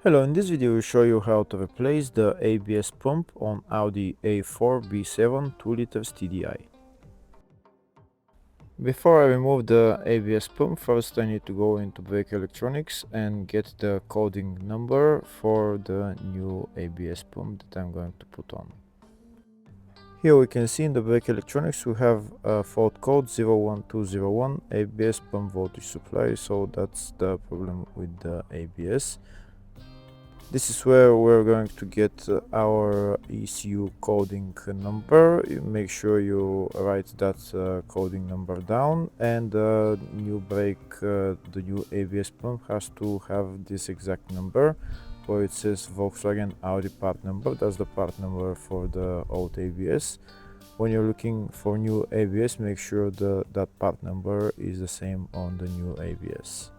Hello, in this video we show you how to replace the ABS pump on Audi A4 B7 2 liters TDI. Before I remove the ABS pump, first I need to go into brake electronics and get the coding number for the new ABS pump that I'm going to put on. Here we can see in the brake electronics we have a fault code 01201 ABS pump voltage supply, so that's the problem with the ABS. This is where we're going to get our ECU coding number. You make sure you write that coding number down, and the new brake, the new ABS pump has to have this exact number where it says Volkswagen Audi part number. That's the part number for the old ABS. When you're looking for new ABS, make sure that part number is the same on the new ABS.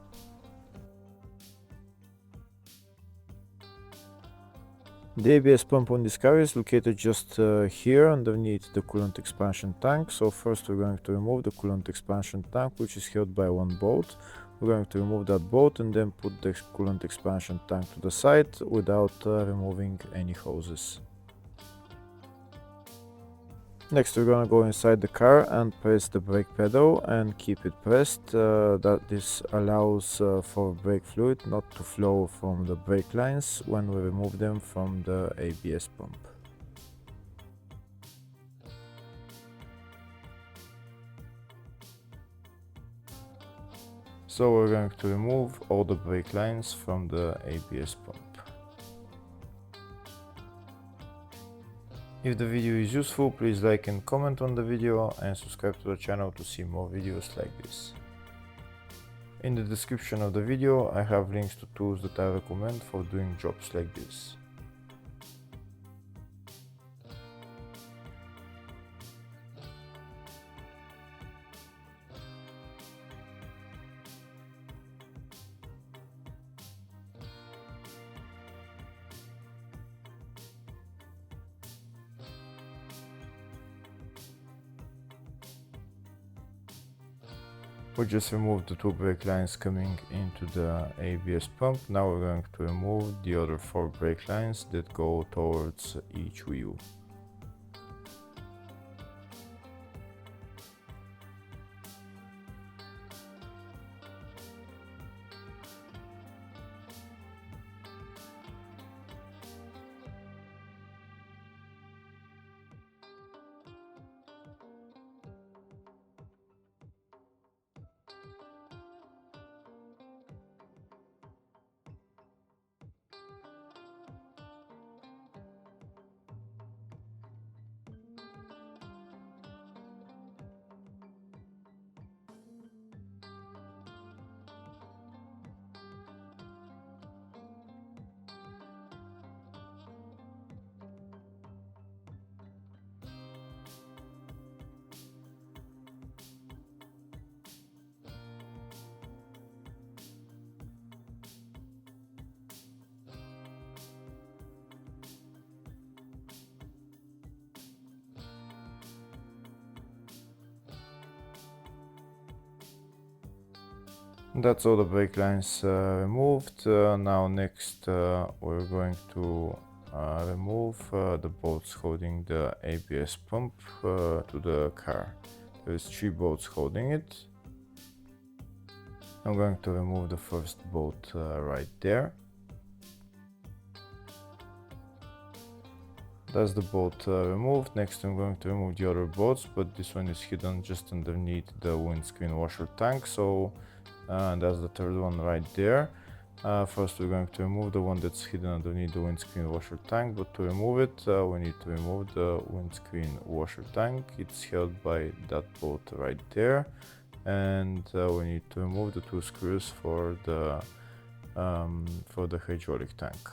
The ABS pump on this car is located just here underneath the coolant expansion tank. So first we're going to remove the coolant expansion tank, which is held by one bolt. We're going to remove that bolt and then put the coolant expansion tank to the side without removing any hoses. Next we're gonna go inside the car and press the brake pedal and keep it pressed. That this allows for brake fluid not to flow from the brake lines when we remove them from the ABS pump. So we're going to remove all the brake lines from the ABS pump. If the video is useful, please like and comment on the video and subscribe to the channel to see more videos like this. In the description of the video I have links to tools that I recommend for doing jobs like this. We just removed the two brake lines coming into the ABS pump. Now we're going to remove the other 4 brake lines that go towards each wheel. That's all the brake lines removed. Now next we're going to remove the bolts holding the ABS pump to the car. There's 3 bolts holding it. I'm going to remove the first bolt right there. That's the bolt removed. Next I'm going to remove the other bolts, but this one is hidden just underneath the windscreen washer tank, so that's the third one right there. First we're going to remove the one that's hidden underneath the windscreen washer tank, but to remove it we need to remove the windscreen washer tank. It's held by that bolt right there, and we need to remove the 2 screws for the hydraulic tank.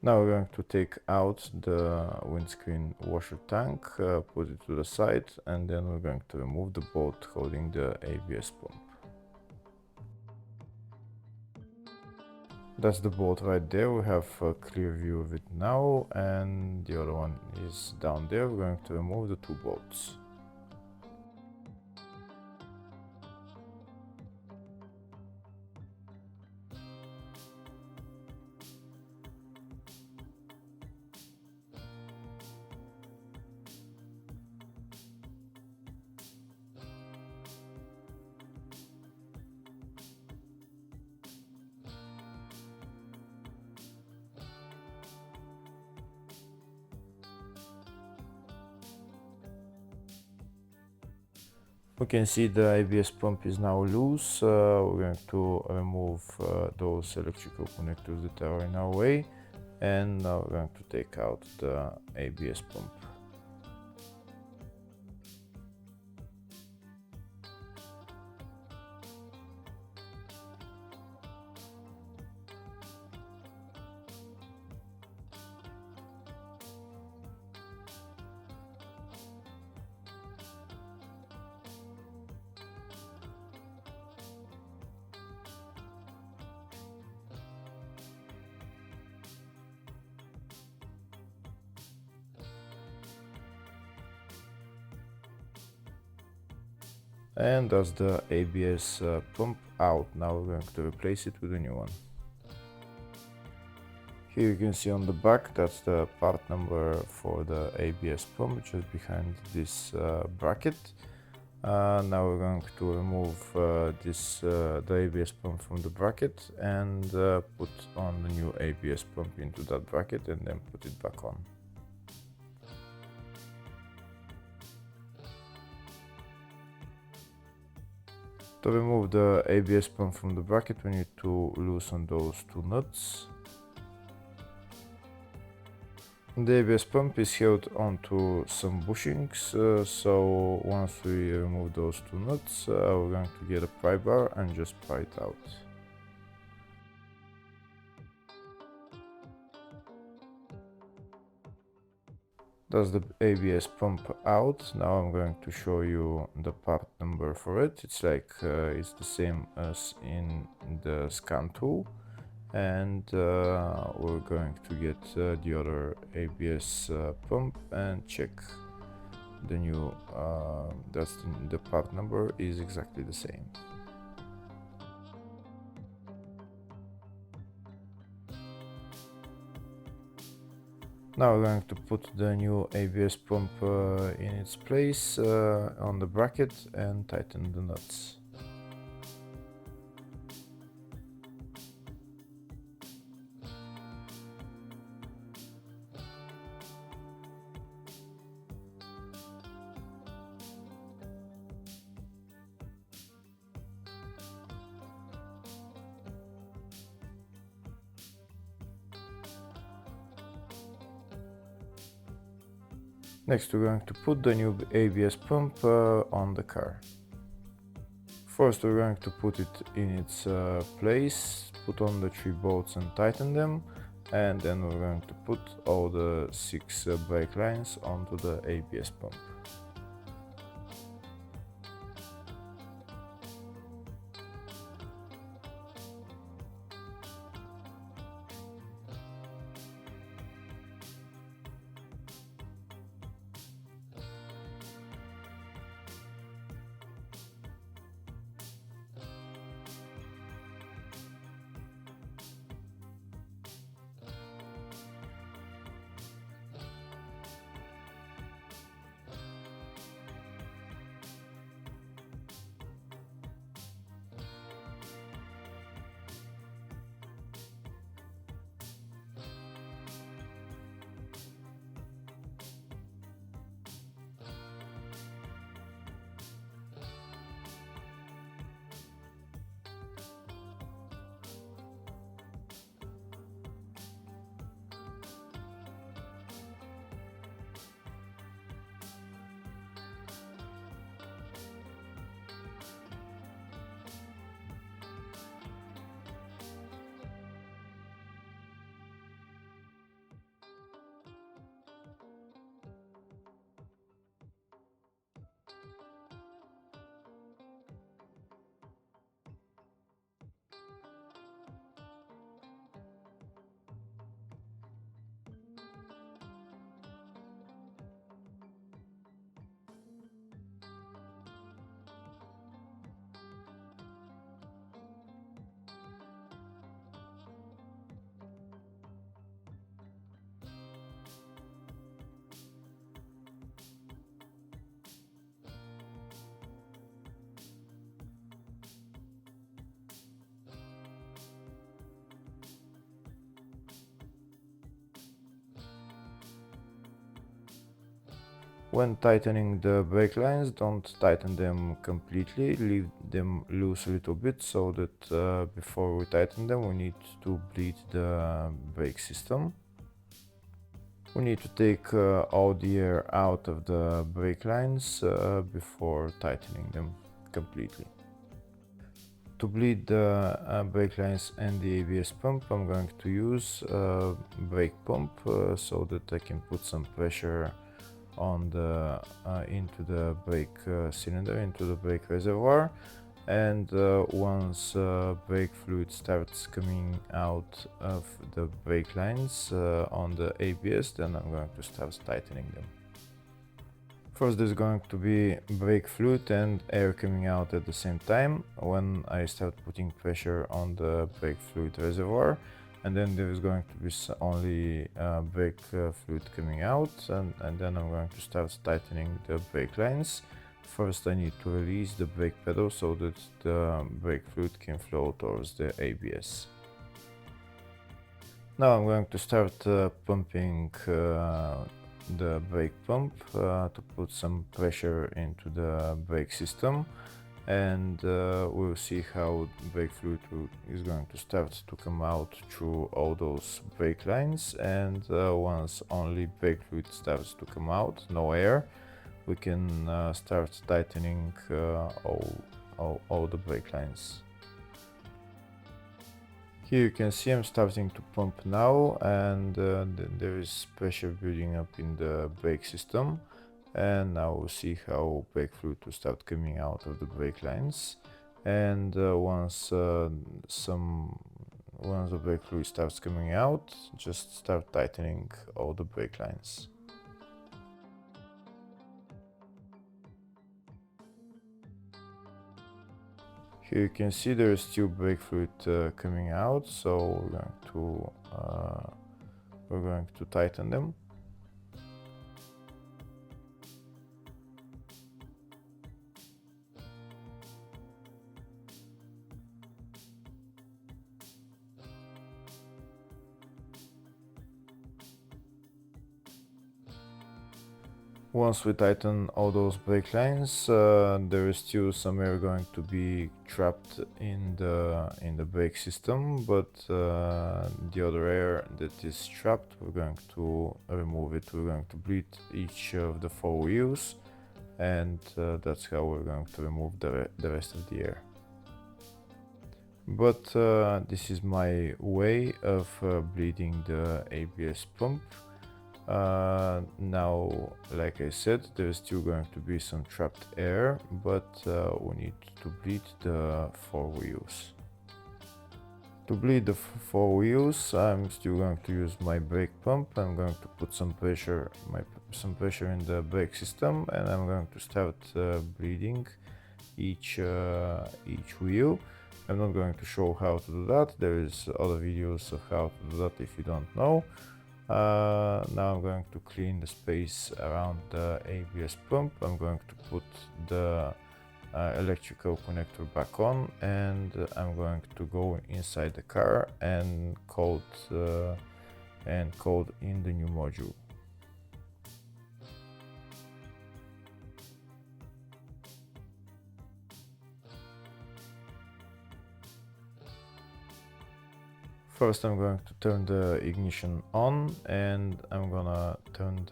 Now we're going to take out the windscreen washer tank, put it to the side, and then we're going to remove the bolt holding the ABS pump. That's the bolt right there. We have a clear view of it now, and the other one is down there. We're going to remove the two bolts. We can see the ABS pump is now loose. We're going to remove those electrical connectors that are in our way, and now we're going to take out the ABS pump. And that's the ABS pump out. Now we're going to replace it with a new one. Here you can see on the back, that's the part number for the ABS pump, just behind this bracket. Now we're going to remove the ABS pump from the bracket and put on the new ABS pump into that bracket and then put it back on. To remove the ABS pump from the bracket, we need to loosen those two nuts. The ABS pump is held onto some bushings, so once we remove those two nuts, we're going to get a pry bar and just pry it out. That's the ABS pump out. Now I'm going to show you the part number for it. It's the same as in the scan tool, and we're going to get the other ABS pump and check the new. The part number is exactly the same. Now we're going to put the new ABS pump in its place on the bracket and tighten the nuts. Next we're going to put the new ABS pump on the car. First we're going to put it in its place, put on the 3 bolts and tighten them, and then we're going to put all the 6 brake lines onto the ABS pump. When tightening the brake lines, don't tighten them completely, leave them loose a little bit, so that before we tighten them we need to bleed the brake system. We need to take all the air out of the brake lines before tightening them completely. To bleed the brake lines and the ABS pump, I'm going to use a brake pump so that I can put some pressure on the into the brake cylinder, into the brake reservoir, and once brake fluid starts coming out of the brake lines on the ABS, then I'm going to start tightening them. First there's going to be brake fluid and air coming out at the same time when I start putting pressure on the brake fluid reservoir, and then there is going to be only brake fluid coming out, and then I'm going to start tightening the brake lines. First I need to release the brake pedal so that the brake fluid can flow towards the ABS. Now I'm going to start pumping the brake pump to put some pressure into the brake system, and we'll see how brake fluid is going to start to come out through all those brake lines, and once only brake fluid starts to come out, no air, we can start tightening all the brake lines. Here you can see I'm starting to pump now, and there is pressure building up in the brake system, and now we'll see how brake fluid will start coming out of the brake lines, and once the brake fluid starts coming out, just start tightening all the brake lines. Here you can see there is still brake fluid coming out, so we're going to tighten them. Once we tighten all those brake lines, there is still some air going to be trapped in the brake system, but the other air that is trapped, we're going to remove it. We're going to bleed each of the 4 wheels, and that's how we're going to remove the rest of the air. But this is my way of bleeding the ABS pump. Now, like I said, there's still going to be some trapped air, but we need to bleed the 4 wheels. To bleed the 4 wheels, I'm still going to use my brake pump. I'm going to put some pressure in the brake system, and I'm going to start bleeding each wheel. I'm not going to show how to do that. There is other videos of how to do that if you don't know. Now I'm going to clean the space around the ABS pump. I'm going to put the electrical connector back on, and I'm going to go inside the car and code in the new module. First I'm going to turn the ignition on, and I'm gonna turn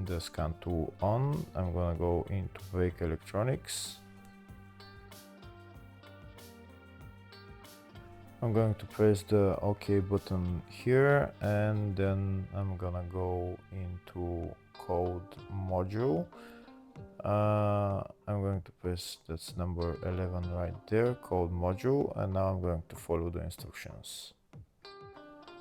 the scan tool on. I'm gonna go into brake electronics. I'm going to press the OK button here, and then I'm gonna go into code module. I'm going to press, that's number 11 right there, code module, and now I'm going to follow the instructions.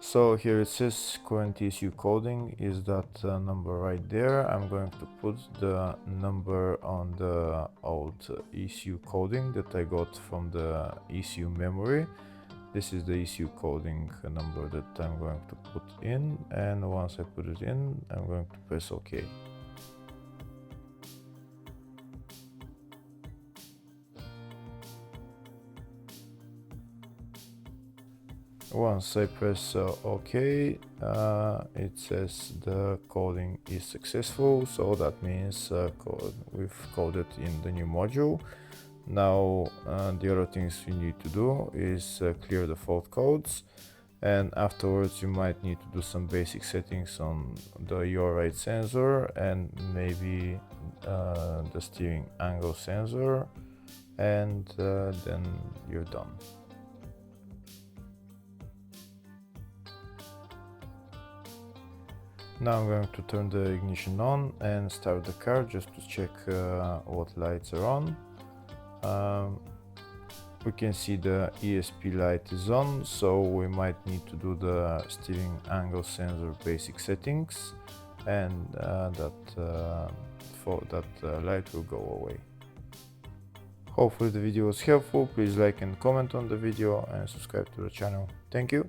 So here it says current ECU coding is that number right there. I'm going to put the number on the old ECU coding that I got from the ECU memory. This is the ECU coding number that I'm going to put in, and once I put it in, I'm going to press OK. Once I press OK, it says the coding is successful, so that means we've coded in the new module. Now the other things you need to do is clear the fault codes, and afterwards you might need to do some basic settings on the yaw rate sensor and maybe the steering angle sensor, and then you're done. Now I'm going to turn the ignition on and start the car just to check what lights are on. We can see the ESP light is on, so we might need to do the steering angle sensor basic settings, and that light will go away. Hopefully the video was helpful. Please like and comment on the video and subscribe to the channel. Thank you.